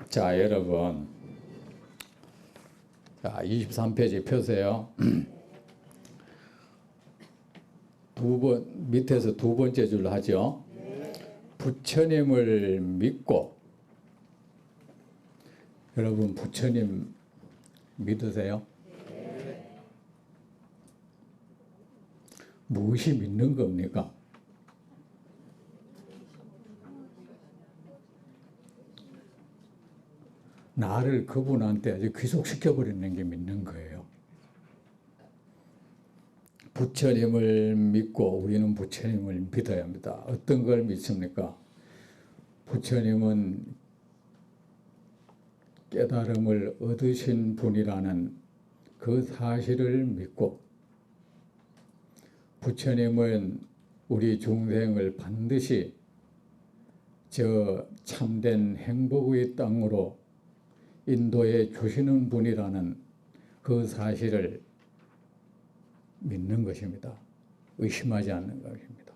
자, 여러분. 자, 23페이지 펴세요. 밑에서 두 번째 줄 하죠. 부처님을 믿고, 여러분 부처님 믿으세요? 무엇이 믿는 겁니까? 나를 그분한테 아주 귀속시켜버리는 게 믿는 거예요. 부처님을 믿고 우리는 부처님을 믿어야 합니다. 어떤 걸 믿습니까? 부처님은 깨달음을 얻으신 분이라는 그 사실을 믿고, 부처님은 우리 중생을 반드시 저 참된 행복의 땅으로 인도해 주시는 분이라는 그 사실을 믿는 것입니다. 의심하지 않는 것입니다.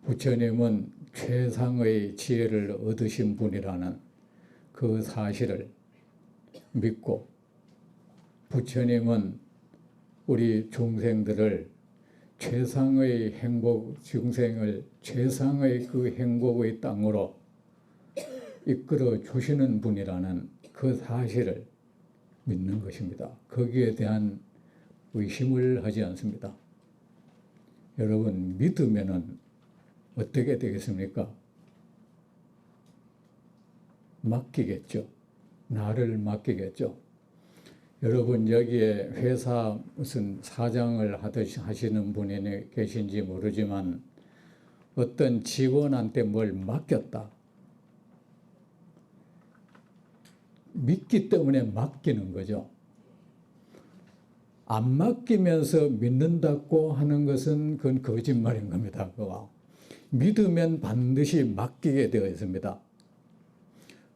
부처님은 최상의 지혜를 얻으신 분이라는 그 사실을 믿고, 부처님은 우리 중생들을 최상의 행복, 중생을 최상의 그 행복의 땅으로 이끌어 주시는 분이라는 그 사실을 믿는 것입니다. 거기에 대한 의심을 하지 않습니다. 여러분, 믿으면은 어떻게 되겠습니까? 맡기겠죠. 나를 맡기겠죠. 여러분, 여기에 회사 무슨 사장을 하시는 분이 계신지 모르지만 어떤 직원한테 뭘 맡겼다. 믿기 때문에 맡기는 거죠. 안 맡기면서 믿는다고 하는 것은 그건 거짓말인 겁니다. 그거. 믿으면 반드시 맡기게 되어 있습니다.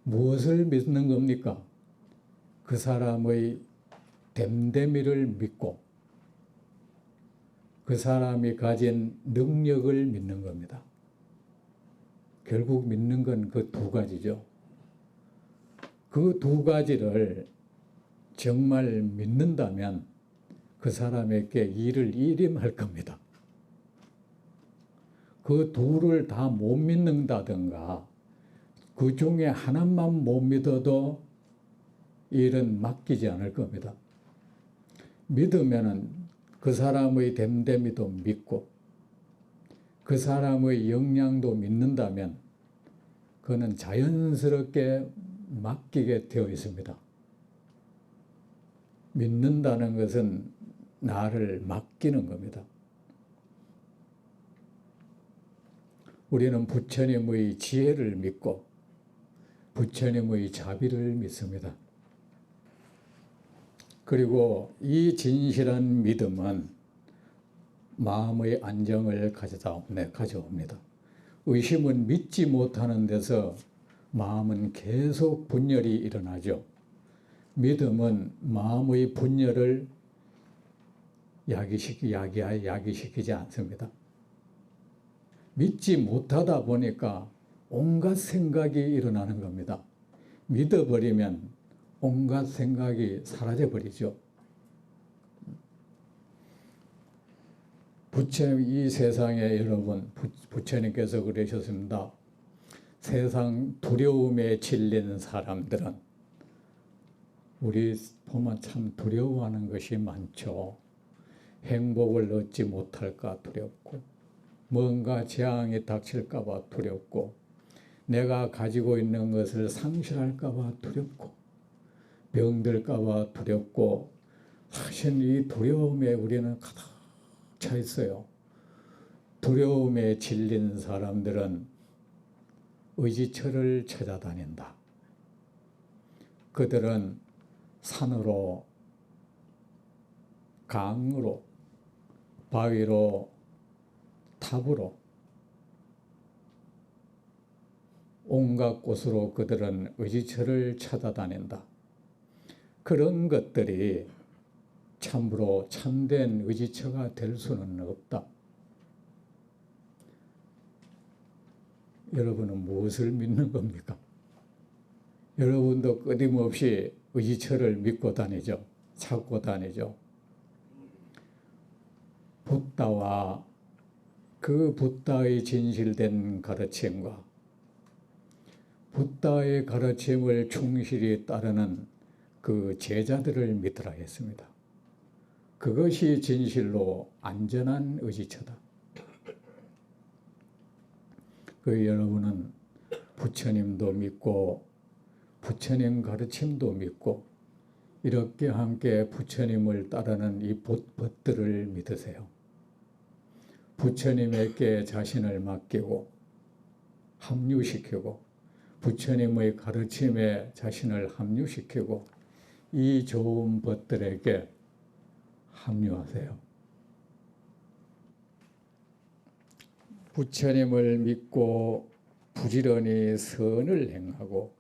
무엇을 믿는 겁니까? 그 사람의 됨됨이를 믿고 그 사람이 가진 능력을 믿는 겁니다. 결국 믿는 건 그 두 가지죠. 그 두 가지를 정말 믿는다면 그 사람에게 일을 일임할 겁니다. 그 둘을 다 못 믿는다든가 그 중에 하나만 못 믿어도 일은 맡기지 않을 겁니다. 믿으면은 그 사람의 됨됨이도 믿고 그 사람의 역량도 믿는다면 그는 자연스럽게 맡기게 되어 있습니다. 믿는다는 것은 나를 맡기는 겁니다. 우리는 부처님의 지혜를 믿고 부처님의 자비를 믿습니다. 그리고 이 진실한 믿음은 마음의 안정을 가져옵니다. 의심은 믿지 못하는 데서 마음은 계속 분열이 일어나죠. 믿음은 마음의 분열을 야기시키지 않습니다. 믿지 못하다 보니까 온갖 생각이 일어나는 겁니다. 믿어버리면 온갖 생각이 사라져버리죠. 이 세상에 여러분, 부처님께서 그러셨습니다. 세상 두려움에 질린 사람들은 우리 보면 참 두려워하는 것이 많죠. 행복을 얻지 못할까 두렵고, 뭔가 재앙이 닥칠까 봐 두렵고, 내가 가지고 있는 것을 상실할까 봐 두렵고, 병들까 봐 두렵고, 사실 이 두려움에 우리는 가득 차 있어요. 두려움에 질린 사람들은 의지처를 찾아다닌다. 그들은 산으로, 강으로, 바위로, 탑으로, 온갖 곳으로 그들은 의지처를 찾아다닌다. 그런 것들이 참으로 참된 의지처가 될 수는 없다. 여러분은 무엇을 믿는 겁니까? 여러분도 끊임없이 의지처를 믿고 다니죠. 찾고 다니죠. 붓다와 그 붓다의 진실된 가르침과 붓다의 가르침을 충실히 따르는 그 제자들을 믿으라 했습니다. 그것이 진실로 안전한 의지처다. 그 여러분은 부처님도 믿고 부처님 가르침도 믿고 이렇게 함께 부처님을 따르는 이 벗들을 믿으세요. 부처님에게 자신을 맡기고 합류시키고 부처님의 가르침에 자신을 합류시키고 이 좋은 벗들에게 합류하세요. 부처님을 믿고 부지런히 선을 행하고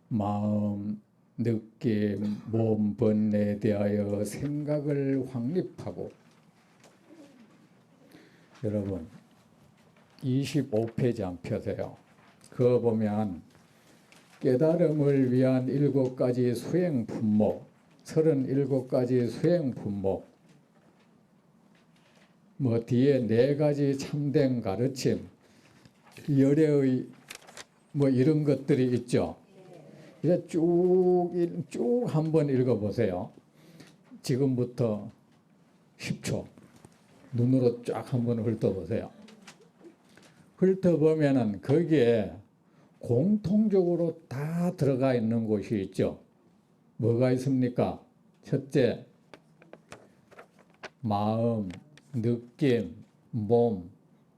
마음, 느낌, 몸, 번뇌에 대하여 생각을 확립하고 여러분 25페이지 안 펴세요. 그거 보면 깨달음을 위한 7가지 수행 품목 37가지 수행 품목 뭐 뒤에 4가지 참된 가르침 열애의 뭐 이런 것들이 있죠. 이제 쭉 한번 읽어보세요. 지금부터 10초 눈으로 쫙 한번 훑어보세요. 훑어보면은 거기에 공통적으로 다 들어가 있는 곳이 있죠. 뭐가 있습니까? 첫째, 마음, 느낌, 몸,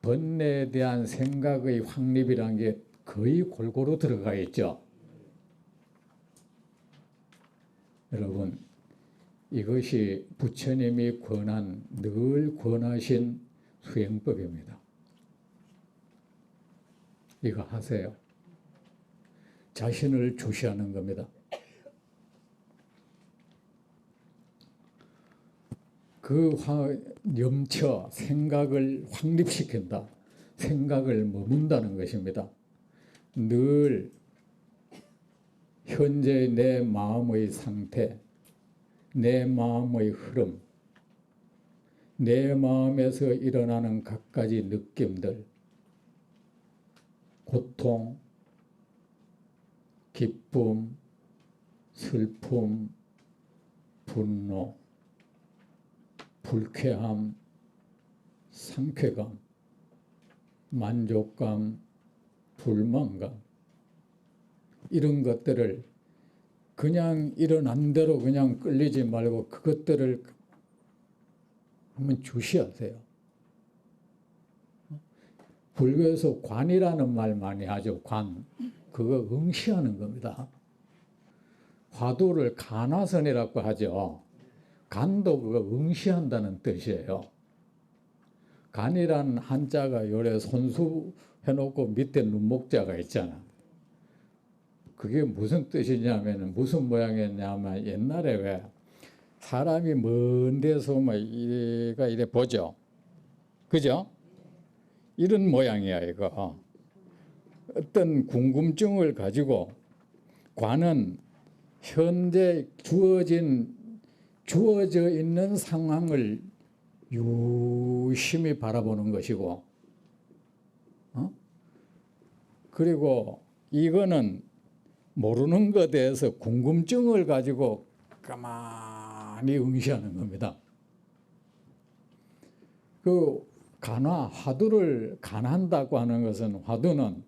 번뇌에 대한 생각의 확립이라는 게 거의 골고루 들어가 있죠. 여러분, 이것이 부처님이 늘 권하신 수행법입니다. 이거 하세요. 자신을 주시하는 겁니다. 그 염처, 생각을 확립시킨다. 생각을 머문다는 것입니다. 늘 현재 내 마음의 상태, 내 마음의 흐름, 내 마음에서 일어나는 갖가지 느낌들, 고통, 기쁨, 슬픔, 분노, 불쾌함, 상쾌감, 만족감, 불만감 이런 것들을 그냥 일어난 대로 그냥 끌리지 말고 그것들을 한번 주시하세요. 불교에서 관이라는 말 많이 하죠. 관. 그거 응시하는 겁니다. 화두를 간화선이라고 하죠. 간도 그거 응시한다는 뜻이에요. 간이라는 한자가 요래 손수해놓고 밑에 눈목자가 있잖아. 그게 무슨 뜻이냐면 무슨 모양이냐면 옛날에 왜 사람이 먼 데서 막 이래 보죠. 그죠? 이런 모양이야 이거. 어떤 궁금증을 가지고 관은 현재 주어져 있는 상황을 유심히 바라보는 것이고 그리고 이거는 모르는 것에 대해서 궁금증을 가지고 가만히 응시하는 겁니다. 그 화두를 간한다고 하는 것은 화두는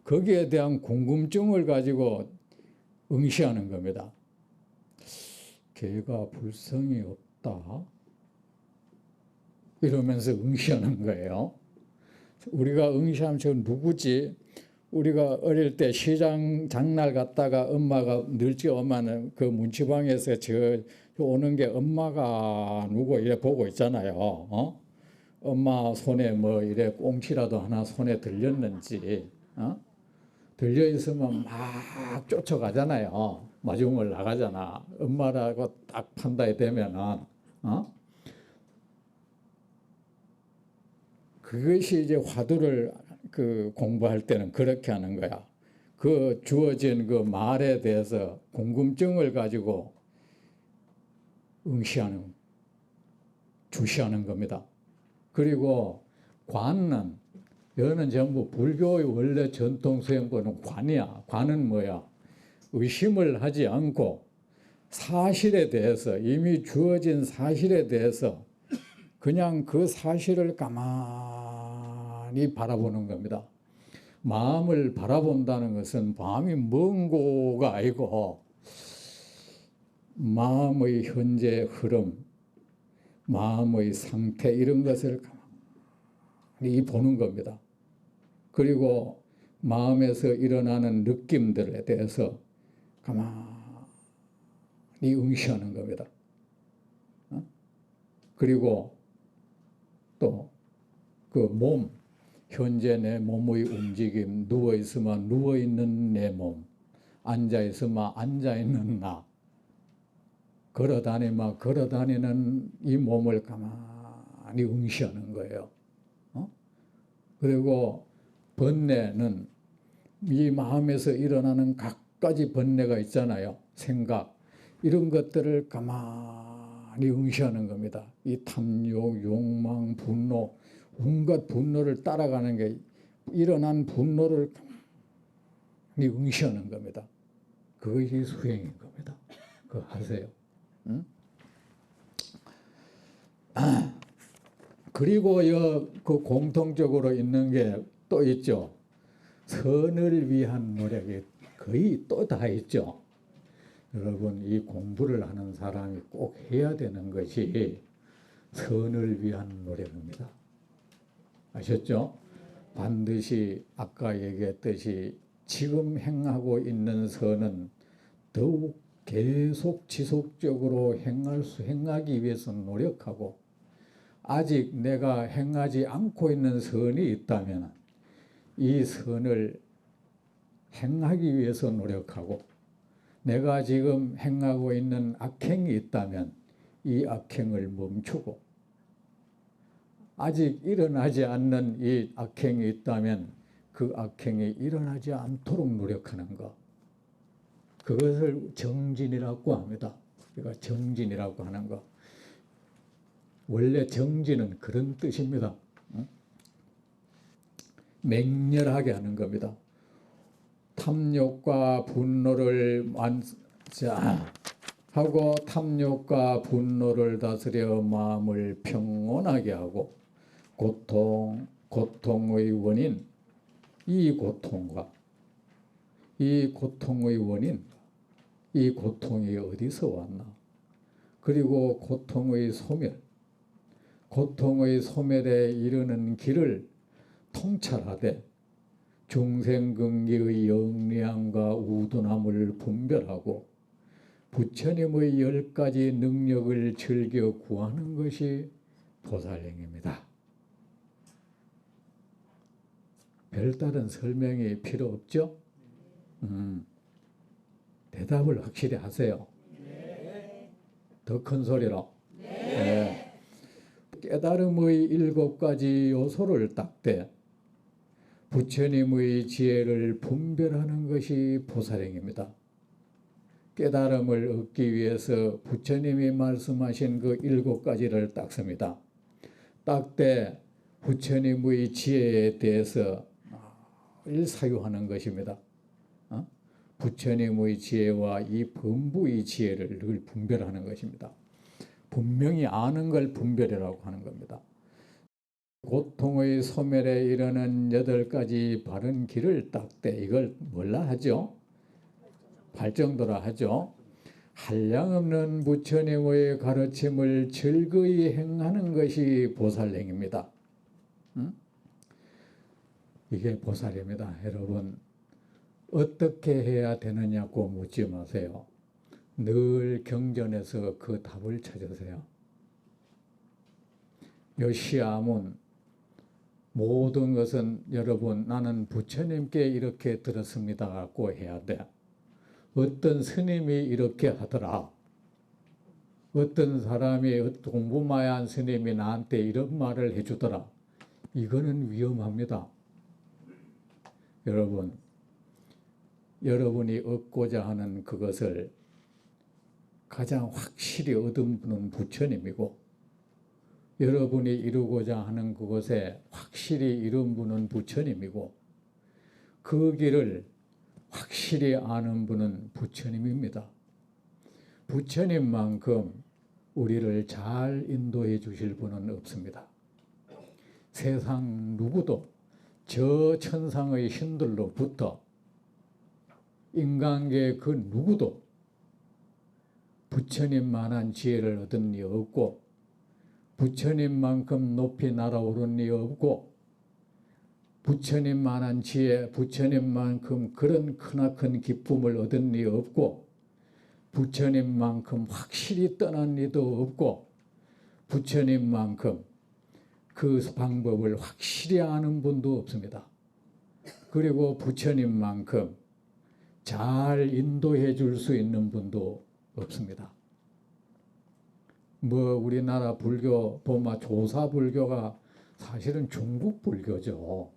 거기에 대한 궁금증을 가지고 응시하는 겁니다. 걔가 불성이 없다 이러면서 응시하는 거예요. 우리가 응시하면 저 누구지? 우리가 어릴 때 시장 장날 갔다가 엄마가 늘지 엄마는 그 문치방에서 저 오는 게 엄마가 누구 이래 보고 있잖아요. 엄마 손에 뭐 이래 꽁치라도 하나 손에 들렸는지 들려 있으면 막 쫓아가잖아요. 마중을 나가잖아. 엄마라고 딱 판단이 되면은 그것이 이제 화두를 그 공부할 때는 그렇게 하는 거야. 그 주어진 그 말에 대해서 궁금증을 가지고 주시하는 겁니다. 그리고 관은, 이거는 전부 불교의 원래 전통 수행법은 관이야. 관은 뭐야? 의심을 하지 않고 사실에 대해서, 이미 주어진 사실에 대해서 그냥 그 사실을 가만히 바라보는 겁니다. 마음을 바라본다는 것은 마음이 먼 고가 아니고 마음의 현재 흐름, 마음의 상태, 이런 것을 가만히 보는 겁니다. 그리고 마음에서 일어나는 느낌들에 대해서 가만히 응시하는 겁니다. 그리고 또 그 몸, 현재 내 몸의 움직임, 누워있으면 누워있는 내 몸, 앉아있으면 앉아있는 나, 걸어다니면 걸어다니는 이 몸을 가만히 응시하는 거예요. 그리고 번뇌는 이 마음에서 일어나는 각가지 번뇌가 있잖아요. 생각, 이런 것들을 가만히 응시하는 겁니다. 이 탐욕, 욕망, 분노, 온갖 분노를 따라가는 게, 일어난 분노를 가만히 응시하는 겁니다. 그것이 수행인 겁니다. 그거 하세요. 응? 그리고 그 공통적으로 있는 게 또 있죠. 선을 위한 노력이 거의 또 다 있죠. 여러분, 이 공부를 하는 사람이 꼭 해야 되는 것이 선을 위한 노력입니다. 아셨죠? 반드시 아까 얘기했듯이 지금 행하고 있는 선은 더욱 계속 지속적으로 행하기 위해서 노력하고, 아직 내가 행하지 않고 있는 선이 있다면 이 선을 행하기 위해서 노력하고, 내가 지금 행하고 있는 악행이 있다면 이 악행을 멈추고, 아직 일어나지 않는 이 악행이 있다면 그 악행이 일어나지 않도록 노력하는 것, 그것을 정진이라고 합니다. 우리가 정진이라고 하는 것. 원래 정진은 그런 뜻입니다. 맹렬하게 하는 겁니다. 탐욕과 분노를 하고, 탐욕과 분노를 다스려 마음을 평온하게 하고, 고통의 원인, 이 고통과 이 고통의 원인, 이 고통이 어디서 왔나? 그리고 고통의 소멸에 이르는 길을 통찰하되 중생근기의 영리함과 우둔함을 분별하고 부처님의 10가지 능력을 즐겨 구하는 것이 보살행입니다. 별다른 설명이 필요 없죠? 대답을 확실히 하세요. 더 큰 소리로. 네. 깨달음의 7가지 요소를 딱대 부처님의 지혜를 분별하는 것이 보살행입니다. 깨달음을 얻기 위해서 부처님이 말씀하신 그 7가지를 닦습니다. 딱대 부처님의 지혜에 대해서 사유하는 것입니다. 부처님의 지혜와 이 범부의 지혜를 늘 분별하는 것입니다. 분명히 아는 걸 분별이라고 하는 겁니다. 고통의 소멸에 이르는 8가지 바른 길을 닦되, 이걸 뭘라 하죠? 발정도라 하죠. 한량없는 부처님의 가르침을 즐거이 행하는 것이 보살행입니다. 이게 보살입니다. 여러분, 어떻게 해야 되느냐고 묻지 마세요. 늘 경전에서 그 답을 찾으세요. 요시아문, 모든 것은 여러분, 나는 부처님께 이렇게 들었습니다라고 해야 돼. 어떤 스님이 이렇게 하더라. 어떤 사람이, 공부마야 한 스님이 나한테 이런 말을 해주더라. 이거는 위험합니다. 여러분, 여러분이 얻고자 하는 그것을 가장 확실히 얻은 분은 부처님이고, 여러분이 이루고자 하는 그것에 확실히 이룬 분은 부처님이고, 그 길을 확실히 아는 분은 부처님입니다. 부처님만큼 우리를 잘 인도해 주실 분은 없습니다. 세상 누구도 저 천상의 신들로부터 인간계 그 누구도 부처님만한 지혜를 얻은 이 없고, 부처님만큼 높이 날아오른 이 없고, 부처님만한 지혜, 부처님만큼 그런 크나큰 기쁨을 얻은 이 없고, 부처님만큼 확실히 떠난 이도 없고, 부처님만큼 그 방법을 확실히 아는 분도 없습니다. 그리고 부처님만큼 잘 인도해 줄 수 있는 분도 없습니다. 우리나라 불교 보면 조사불교가 사실은 중국 불교죠.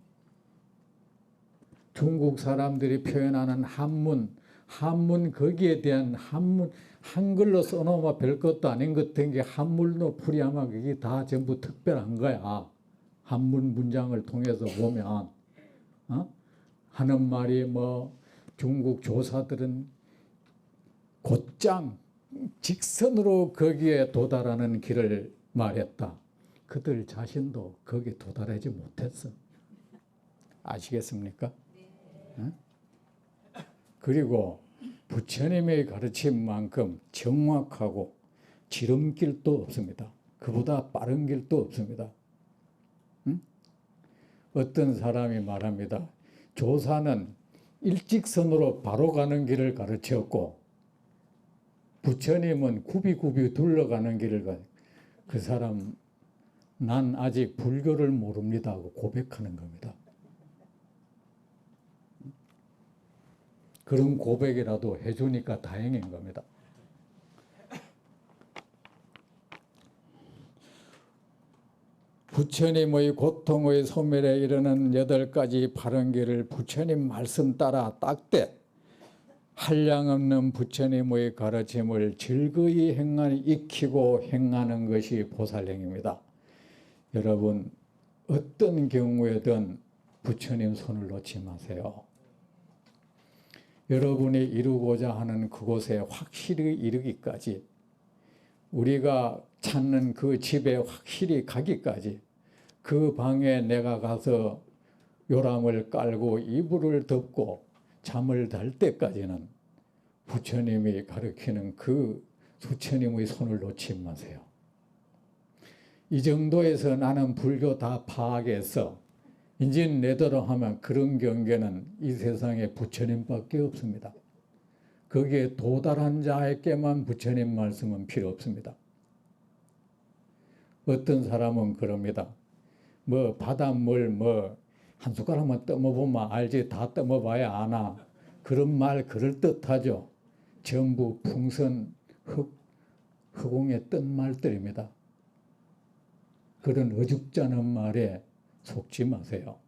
중국 사람들이 표현하는 한문 거기에 대한 한글로 써놓으면 별것도 아닌 것 같은 게 한문로 풀이하면 그게 다 전부 특별한 거야. 한문 문장을 통해서 보면 하는 말이 중국 조사들은 곧장 직선으로 거기에 도달하는 길을 말했다. 그들 자신도 거기에 도달하지 못했어. 아시겠습니까? 네. 그리고 부처님의 가르침만큼 정확하고 지름길도 없습니다. 그보다 빠른 길도 없습니다. 어떤 사람이 말합니다. 조사는 일직선으로 바로 가는 길을 가르쳤고, 부처님은 굽이굽이 둘러가는 길을 그 사람, 난 아직 불교를 모릅니다 하고 고백하는 겁니다. 그런 고백이라도 해주니까 다행인 겁니다. 부처님의 고통의 소멸에 이르는 8가지 바른 길을 부처님 말씀 따라 닦되 한량없는 부처님의 가르침을 즐거이 익히고 행하는 것이 보살행입니다. 여러분, 어떤 경우에든 부처님 손을 놓지 마세요. 여러분이 이루고자 하는 그곳에 확실히 이르기까지, 우리가 찾는 그 집에 확실히 가기까지, 그 방에 내가 가서 요람을 깔고 이불을 덮고 잠을 잘 때까지는 부처님이 가르치는 그 부처님의 손을 놓지 마세요. 이 정도에서 나는 불교 다 파악해서 이제 내대로 하면 그런 경계는 이 세상에 부처님밖에 없습니다. 거기에 도달한 자에게만 부처님 말씀은 필요 없습니다. 어떤 사람은 그럽니다. 바닷물 한 숟가락만 떠먹으면 알지 다 떠먹어봐야 아나. 그런 말 그럴듯하죠. 전부 풍선 허공에 뜬 말들입니다. 그런 어죽잖은 말에 속지 마세요.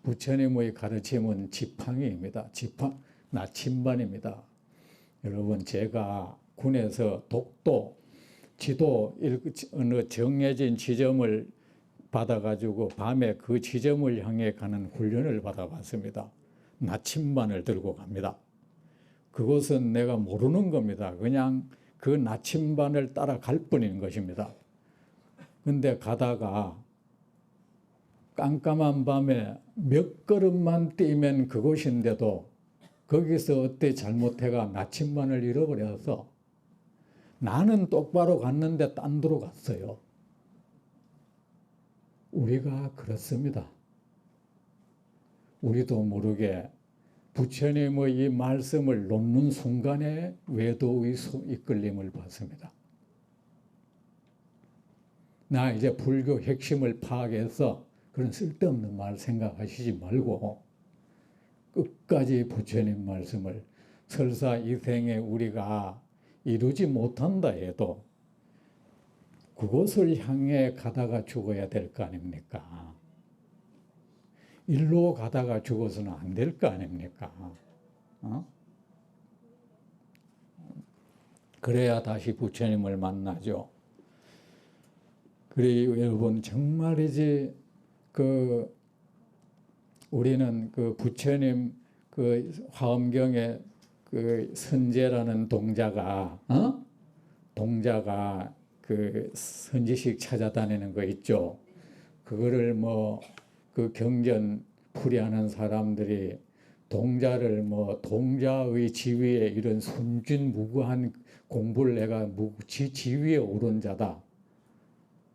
부처님의 가르침은 지팡이입니다. 나침반입니다. 여러분, 제가 군에서 독도, 지도 어느 정해진 지점을 받아가지고 밤에 그 지점을 향해 가는 훈련을 받아봤습니다. 나침반을 들고 갑니다. 그것은 내가 모르는 겁니다. 그냥 그 나침반을 따라갈 뿐인 것입니다. 근데 가다가 깜깜한 밤에 몇 걸음만 뛰면 그곳인데도 거기서 어때 잘못해가 나침반을 잃어버려서 나는 똑바로 갔는데 딴 데로 갔어요. 우리가 그렇습니다. 우리도 모르게 부처님의 이 말씀을 놓는 순간에 외도의 이끌림을 받습니다. 나 이제 불교 핵심을 파악해서 그런 쓸데없는 말 생각하시지 말고 끝까지 부처님 말씀을 설사 이 생에 우리가 이루지 못한다 해도 그곳을 향해 가다가 죽어야 될 거 아닙니까? 일로 가다가 죽어서는 안 될 거 아닙니까? 어? 그래야 다시 부처님을 만나죠. 그리고 여러분 정말이지 우리는 부처님 화엄경에 선제라는 동자가 선지식 찾아다니는 거 있죠. 그거를 경전 풀이하는 사람들이 동자를 동자의 지위에 이런 순진무구한 공부를 해가 지위에 오른 자다.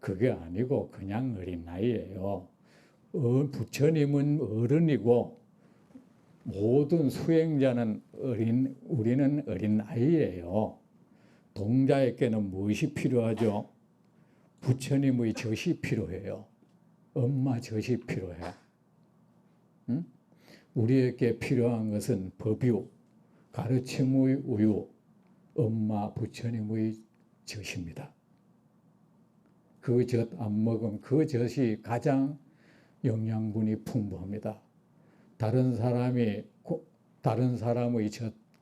그게 아니고 그냥 어린 나이예요. 부처님은 어른이고 모든 수행자는 우리는 어린 나이예요. 동자에게는 무엇이 필요하죠? 부처님의 젖이 필요해요. 엄마 젖이 필요해. 응? 우리에게 필요한 것은 법유, 가르침의 우유, 엄마 부처님의 젖입니다. 그 젖 안 먹으면 그 젖이 가장 영양분이 풍부합니다. 다른 사람의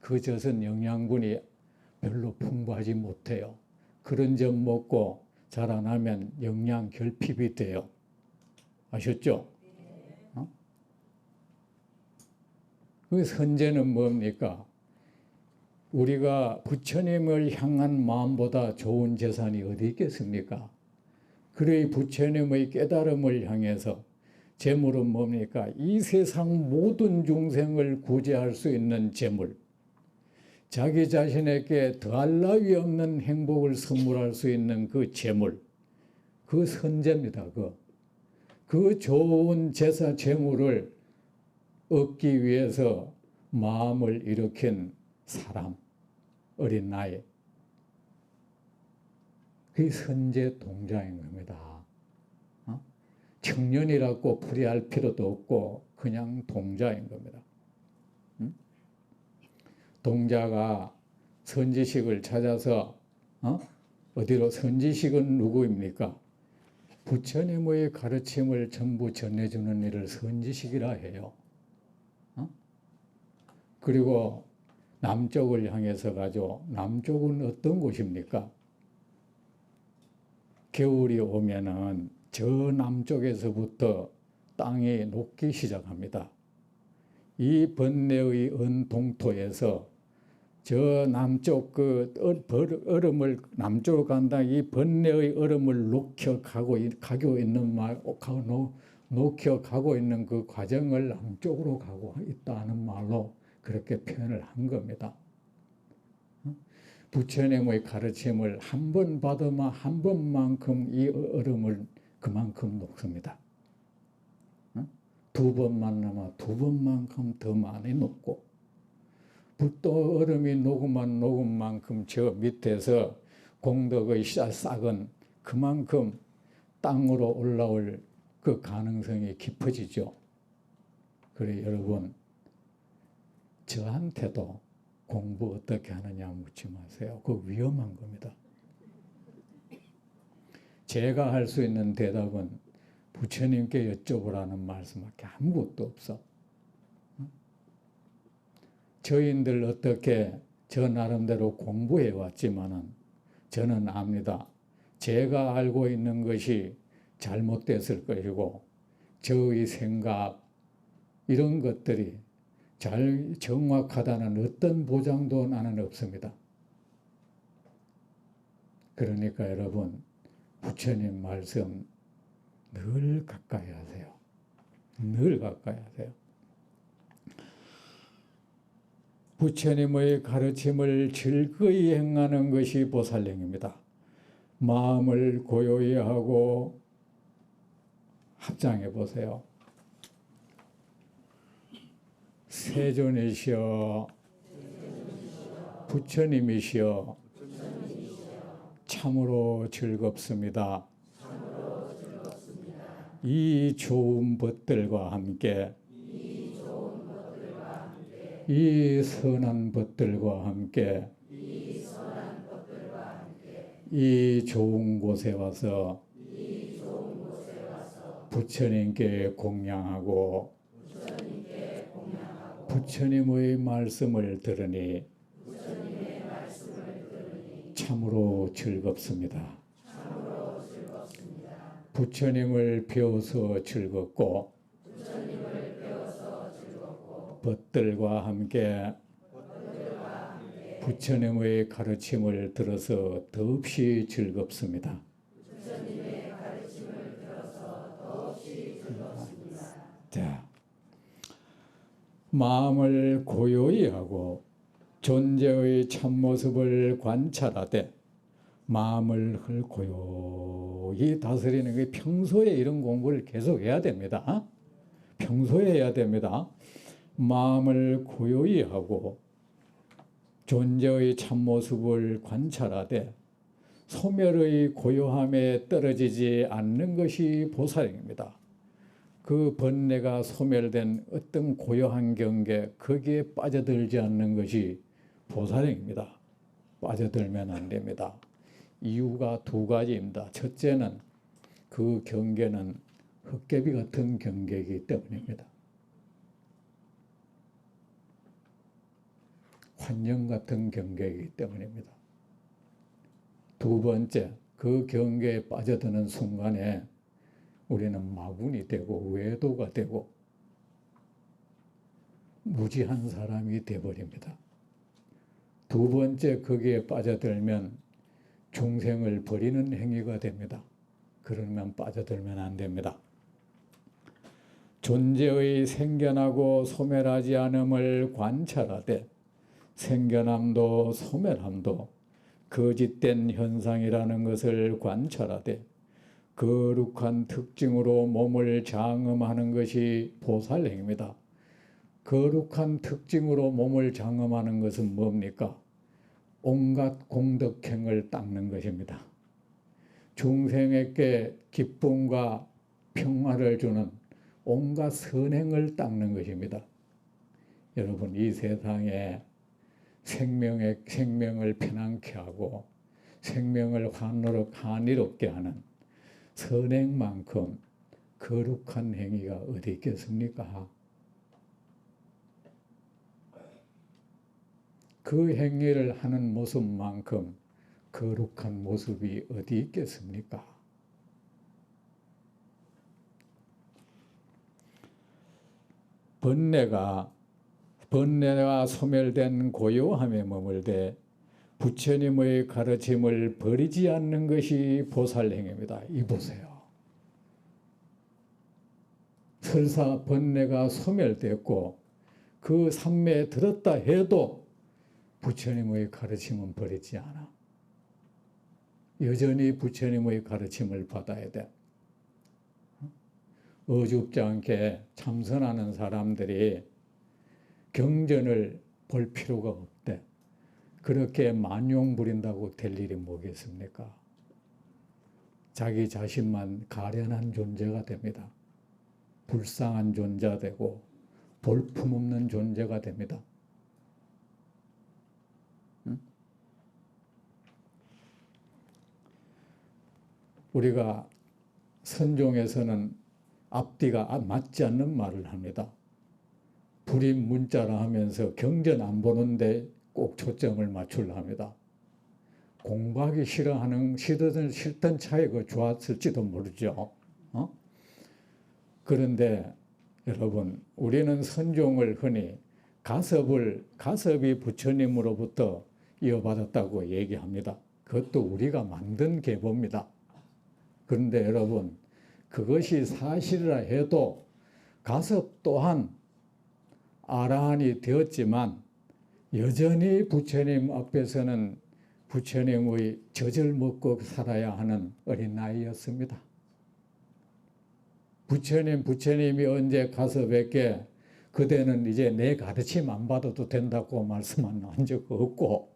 그 젖은 영양분이 별로 풍부하지 못해요. 그런 젖 먹고 자라나면 영양 결핍이 돼요. 아셨죠? 그 선제는 뭡니까? 우리가 부처님을 향한 마음보다 좋은 재산이 어디 있겠습니까? 그래 부처님의 깨달음을 향해서 재물은 뭡니까? 이 세상 모든 중생을 구제할 수 있는 재물, 자기 자신에게 더할 나위 없는 행복을 선물할 수 있는 그 재물, 그 선제입니다. 그 좋은 제사 재물을 얻기 위해서 마음을 일으킨 사람, 어린 나이, 그게 선제 동자인 겁니다. 청년이라고 풀이할 필요도 없고 그냥 동자인 겁니다. 동자가 선지식을 찾아서 어디로, 선지식은 누구입니까? 부처님의 가르침을 전부 전해주는 일을 선지식이라 해요. 그리고 남쪽을 향해서 가죠. 남쪽은 어떤 곳입니까? 겨울이 오면은 저 남쪽에서부터 땅이 녹기 시작합니다. 이 번뇌의 언동토에서 저 남쪽 얼음을, 남쪽으로 간다, 이 번뇌의 얼음을 녹여가고 있는 그 과정을 남쪽으로 가고 있다는 말로 그렇게 표현을 한 겁니다. 부처님의 가르침을 한 번 받으면 한 번만큼 이 얼음을 그만큼 녹습니다. 두 번 만나면 두 번만큼 더 많이 녹고, 또 얼음이 녹은 만큼 저 밑에서 공덕의 싹은 그만큼 땅으로 올라올 그 가능성이 깊어지죠. 그래 여러분, 저한테도 공부 어떻게 하느냐 묻지 마세요. 그거 위험한 겁니다. 제가 할 수 있는 대답은 부처님께 여쭤보라는 말씀밖에 아무것도 없어. 저희들 어떻게 저 나름대로 공부해 왔지만은 저는 압니다. 제가 알고 있는 것이 잘못됐을 것이고 저의 생각 이런 것들이 잘 정확하다는 어떤 보장도 나는 없습니다. 그러니까 여러분, 부처님 말씀 늘 가까이 하세요. 늘 가까이 하세요. 부처님의 가르침을 즐거이 행하는 것이 보살령입니다. 마음을 고요히 하고 합장해 보세요. 세존이시여, 부처님이시여, 참으로 즐겁습니다. 이 좋은 법들과 함께, 이 선한 법들과 함께, 이 좋은 곳에 와서 부처님께 공양하고 부처님의 말씀을 들으니 참으로 즐겁습니다. 부처님을 배워서 즐겁고 벗들과 함께 부처님의 가르침을 들어서 더없이 즐겁습니다. 자, 마음을 고요히 하고 존재의 참모습을 관찰하되 마음을 고요히 다스리는 게 평소에 이런 공부를 계속 해야 됩니다. 평소에 해야 됩니다. 마음을 고요히 하고 존재의 참모습을 관찰하되 소멸의 고요함에 떨어지지 않는 것이 보살행입니다. 그 번뇌가 소멸된 어떤 고요한 경계, 거기에 빠져들지 않는 것이 보살행입니다. 빠져들면 안 됩니다. 이유가 두 가지입니다. 첫째는 그 경계는 헛개비 같은 경계이기 때문입니다. 환영 같은 경계이기 때문입니다. 두 번째, 그 경계에 빠져드는 순간에 우리는 마군이 되고 외도가 되고 무지한 사람이 되어버립니다. 두 번째, 거기에 빠져들면 중생을 버리는 행위가 됩니다. 그러면 빠져들면 안 됩니다. 존재의 생겨나고 소멸하지 않음을 관찰하되 생겨남도 소멸함도 거짓된 현상이라는 것을 관찰하되 거룩한 특징으로 몸을 장엄하는 것이 보살행입니다. 거룩한 특징으로 몸을 장엄하는 것은 뭡니까? 온갖 공덕행을 닦는 것입니다. 중생에게 기쁨과 평화를 주는 온갖 선행을 닦는 것입니다. 여러분, 이 세상에 생명을 편안케 하고 생명을 환희롭게 하는 선행만큼 거룩한 행위가 어디 있겠습니까? 그 행위를 하는 모습만큼 거룩한 모습이 어디 있겠습니까? 번뇌가 소멸된 고요함에 머물되 부처님의 가르침을 버리지 않는 것이 보살행입니다. 이 보세요. 설사 번뇌가 소멸됐고 그 삼매에 들었다 해도 부처님의 가르침은 버리지 않아. 여전히 부처님의 가르침을 받아야 돼. 어줍지 않게 참선하는 사람들이 경전을 볼 필요가 없대. 그렇게 만용 부린다고 될 일이 뭐겠습니까? 자기 자신만 가련한 존재가 됩니다. 불쌍한 존재가 되고 볼품없는 존재가 됩니다. 우리가 선종에서는 앞뒤가 맞지 않는 말을 합니다. 불임 문자라 하면서 경전 안 보는데 꼭 초점을 맞추려 합니다. 공부하기 싫던 차이가 좋았을지도 모르죠. 그런데 여러분, 우리는 선종을 흔히 가섭이 부처님으로부터 이어받았다고 얘기합니다. 그것도 우리가 만든 계보입니다. 그런데 여러분, 그것이 사실이라 해도 가섭 또한 아라한이 되었지만 여전히 부처님 앞에서는 부처님의 젖을 먹고 살아야 하는 어린아이였습니다. 부처님이 언제 가섭에게 그대는 이제 내 가르침 안 받아도 된다고 말씀한 적 없고,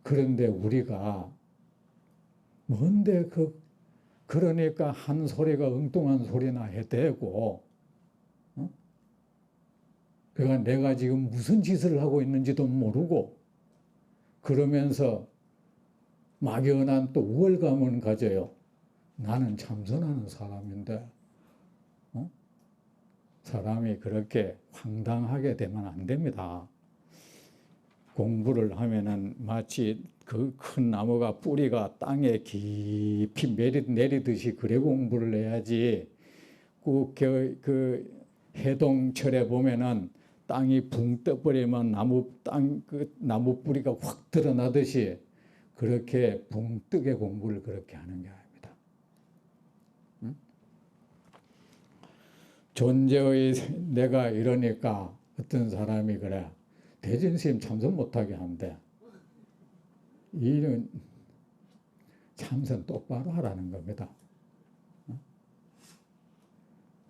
그런데 우리가 뭔데 그러니까 한 소리가 엉뚱한 소리나 해대고, 그러니까 내가 지금 무슨 짓을 하고 있는지도 모르고 그러면서 막연한 또 우월감을 가져요. 나는 참선하는 사람인데 사람이 그렇게 황당하게 되면 안 됩니다. 공부를 하면은 마치 그 큰 나무가 뿌리가 땅에 깊이 내리듯이 그래 공부를 해야지. 그 해동철에 보면은 땅이 붕 떠버리면 나무 뿌리가 확 드러나듯이 그렇게 붕 뜨게 공부를 그렇게 하는 게 아닙니다. 응? 존재의 내가 이러니까 어떤 사람이 그래. 대전스님 참선 못하게 한대. 이런 참선 똑바로 하라는 겁니다.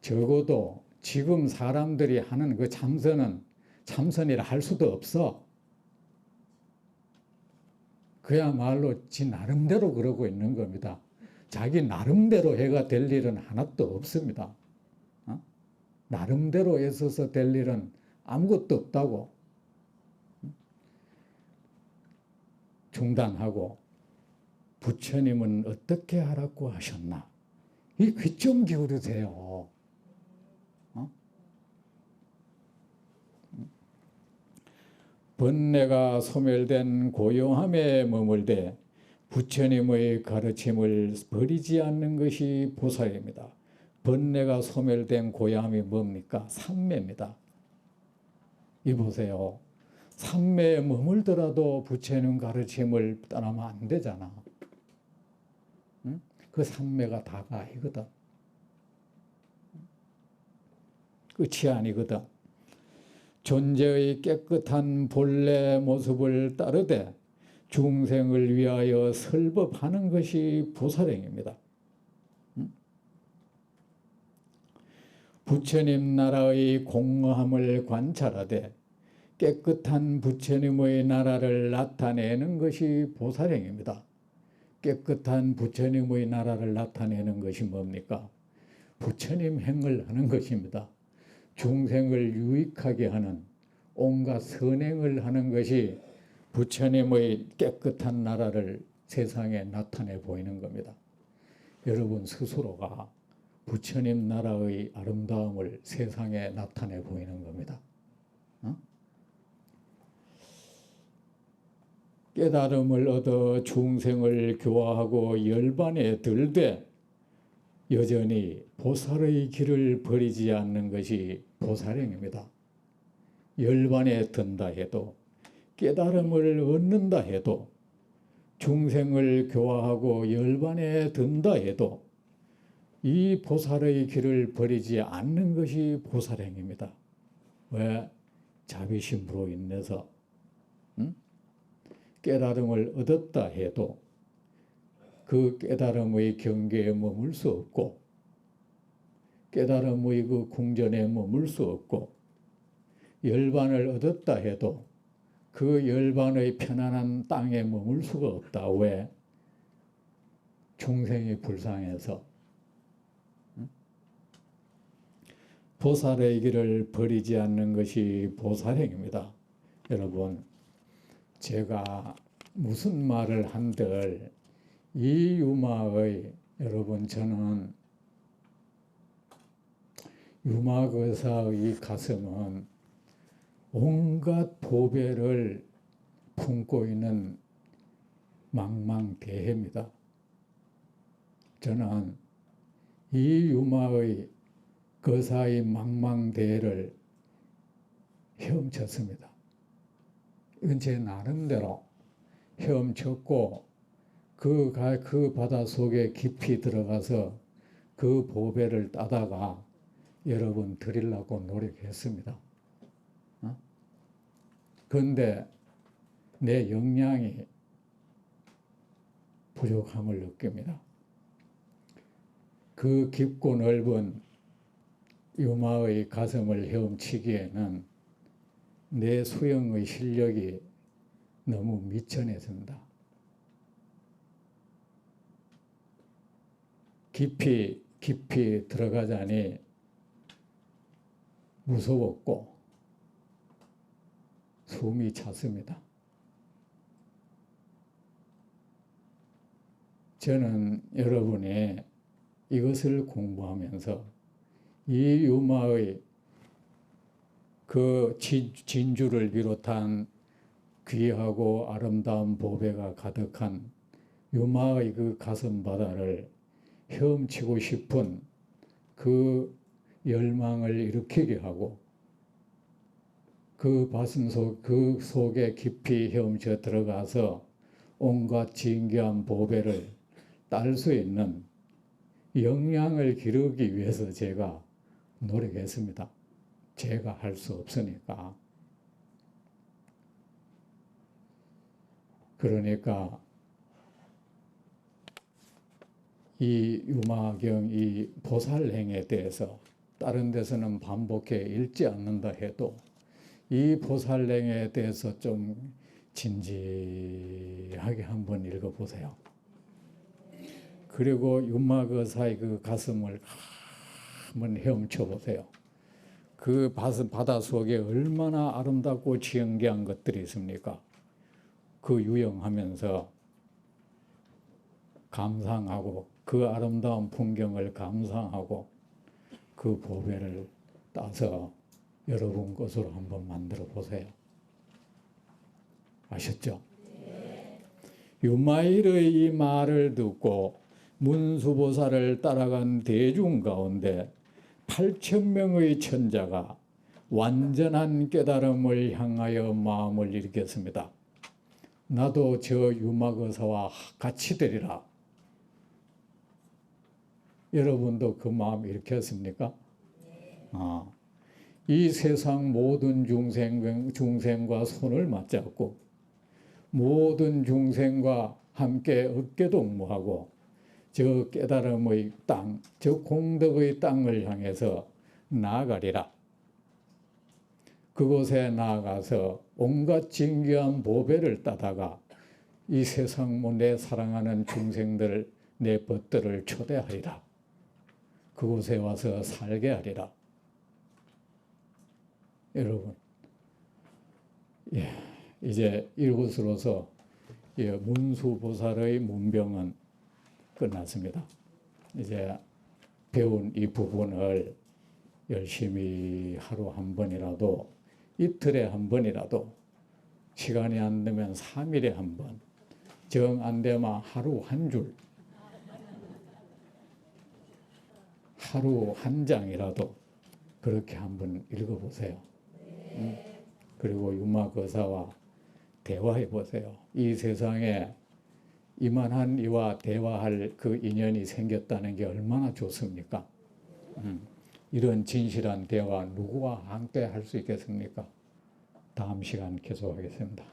적어도 지금 사람들이 하는 그 참선은 참선이라 할 수도 없어. 그야말로 지 나름대로 그러고 있는 겁니다. 자기 나름대로 해가 될 일은 하나도 없습니다. 나름대로 애써서 될 일은 아무것도 없다고. 중단하고 부처님은 어떻게 하라고 하셨나? 이 귀 좀 기울이세요. 번뇌가 소멸된 고요함에 머물되 부처님의 가르침을 버리지 않는 것이 보살입니다. 번뇌가 소멸된 고요함이 뭡니까? 삼매입니다. 이 보세요. 삼매에 머물더라도 부처님 가르침을 떠나면 안 되잖아. 응? 그 삼매가 다가 아니거든. 끝이 아니거든. 존재의 깨끗한 본래 모습을 따르되 중생을 위하여 설법하는 것이 보살행입니다. 부처님 나라의 공허함을 관찰하되 깨끗한 부처님의 나라를 나타내는 것이 보살행입니다. 깨끗한 부처님의 나라를 나타내는 것이 뭡니까? 부처님 행을 하는 것입니다. 중생을 유익하게 하는 온갖 선행을 하는 것이 부처님의 깨끗한 나라를 세상에 나타내 보이는 겁니다. 여러분 스스로가 부처님 나라의 아름다움을 세상에 나타내 보이는 겁니다. 깨달음을 얻어 중생을 교화하고 열반에 들되 여전히 보살의 길을 버리지 않는 것이 보살행입니다. 열반에 든다 해도 깨달음을 얻는다 해도 중생을 교화하고 열반에 든다 해도 이 보살의 길을 버리지 않는 것이 보살행입니다. 왜? 자비심으로 인해서 깨달음을 얻었다 해도 그 깨달음의 경계에 머물 수 없고 깨달음의 그 궁전에 머물 수 없고 열반을 얻었다 해도 그 열반의 편안한 땅에 머물 수가 없다. 왜? 중생이 불쌍해서. 보살의 길을 버리지 않는 것이 보살행입니다. 여러분, 제가 무슨 말을 한들 이 유마의 여러분 저는 유마거사의 가슴은 온갖 보배를 품고 있는 망망대해입니다. 저는 이 유마의 거사의 망망대해를 헤엄쳤습니다. 이건 제 나름대로 헤엄쳤고 그 바다 속에 깊이 들어가서 그 보배를 따다가 여러분 드리려고 노력했습니다. 그런데 내 역량이 부족함을 느낍니다. 그 깊고 넓은 유마의 가슴을 헤엄치기에는 내 수영의 실력이 너무 미천해진다. 깊이 들어가자니 무서웠고 숨이 찼습니다. 저는 여러분이 이것을 공부하면서 이 유마의 그 진주를 비롯한 귀하고 아름다운 보배가 가득한 유마의 그 가슴바다를 헤엄치고 싶은 그 열망을 일으키게 하고 그 그 속에 깊이 헤엄쳐 들어가서 온갖 진귀한 보배를 딸 수 있는 역량을 기르기 위해서 제가 노력했습니다. 제가 할 수 없으니까. 그러니까 이 유마경, 이 보살행에 대해서 다른 데서는 반복해 읽지 않는다 해도 이 보살행에 대해서 좀 진지하게 한번 읽어보세요. 그리고 유마거사의 그 가슴을 한번 헤엄쳐 보세요. 그 바다 속에 얼마나 아름답고 지연기한 것들이 있습니까? 그 유영하면서 감상하고 그 아름다운 풍경을 감상하고 그 보배를 따서 여러분 것으로 한번 만들어 보세요. 아셨죠? 유마일의 이 말을 듣고 문수보살을 따라간 대중 가운데 8,000명의 천자가 완전한 깨달음을 향하여 마음을 일으켰습니다. 나도 저 유마거사와 같이 되리라. 여러분도 그 마음 일으켰습니까? 이 세상 모든 중생과 손을 맞잡고 모든 중생과 함께 어깨동무하고 저 깨달음의 땅, 저 공덕의 땅을 향해서 나아가리라. 그곳에 나아가서 온갖 진귀한 보배를 따다가 이 세상 내 사랑하는 중생들, 내 벗들을 초대하리라. 그곳에 와서 살게 하리라. 여러분, 이제 이곳으로서 문수보살의 문병은 끝났습니다. 이제 배운 이 부분을 열심히 하루 한 번이라도, 이틀에 한 번이라도, 시간이 안 되면 3일에 한 번, 정 안 되면 하루 한 줄, 하루 한 장이라도 그렇게 한번 읽어보세요. 그리고 유마거사와 대화해 보세요. 이 세상에 이만한 이와 대화할 그 인연이 생겼다는 게 얼마나 좋습니까? 이런 진실한 대화 누구와 함께 할 수 있겠습니까? 다음 시간 계속하겠습니다.